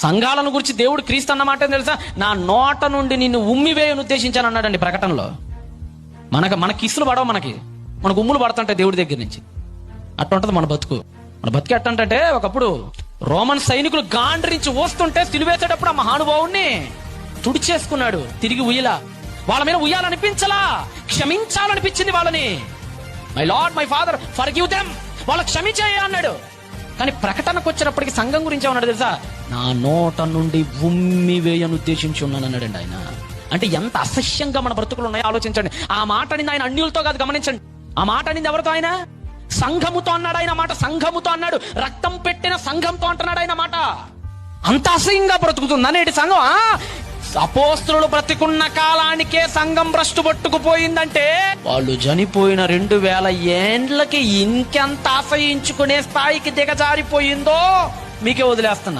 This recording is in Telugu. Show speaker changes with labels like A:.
A: సంఘాలను గురించి దేవుడు క్రీస్తు అన్నమాట ఏం తెలుసా? నా నోట నుండి నిన్ను ఉమ్మివేయను ఉద్దేశించాను అన్నాడండి ప్రకటనలో. మన కిస్సులు పడవు, మనకు ఉమ్ములు పడుతుంటాయి దేవుడి దగ్గర నుంచి. అట్ట ఉంటది మన బతుకు ఎట్టంటే, ఒకప్పుడు రోమన్ సైనికులు గాండ్రించి వస్తుంటే సిలువేసేటప్పుడు ఆ మహానుభావుణ్ణి తుడిచేసుకున్నాడు, తిరిగి ఉయ్యలా. వాళ్ళ మీద ఉయ్యాలనిపించలా, క్షమించాలనిపించింది వాళ్ళని. My lord my father forgive them, వాళ్ళ క్షమించేయ అన్నాడు. కానీ ప్రకటనకు వచ్చినప్పటికీ సంఘం గురించి ఏమన్నాడు తెలుసా? నా నోట నుండి ఉమ్మి వేయను ఉద్దేశించి ఉన్నాను అన్నాడండి ఆయన. అంటే ఎంత అసహ్యంగా మన బ్రతుకులు ఉన్నాయో ఆలోచించండి. ఆ మాట అనింది ఆయన అన్యులతో కాదు, గమనించండి. ఆ మాట అనింది ఎవరితో? ఆయన సంఘముతో అన్నాడు. ఆయన మాట సంఘముతో అన్నాడు, రక్తం పెట్టిన సంఘంతో అంటున్నాడు ఆయన మాట. అంత అసహ్యంగా బ్రతుకుతుందా నేటి సంఘం? అపోస్తులు బ్రతికున్న కాలానికే సంఘం భ్రష్టు పట్టుకుపోయిందంటే వాళ్ళు చనిపోయిన 2000 ఏండ్లకి ఇంకెంత అసహించుకునే స్థాయికి దిగజారిపోయిందో మీకే వదిలేస్తున్నా.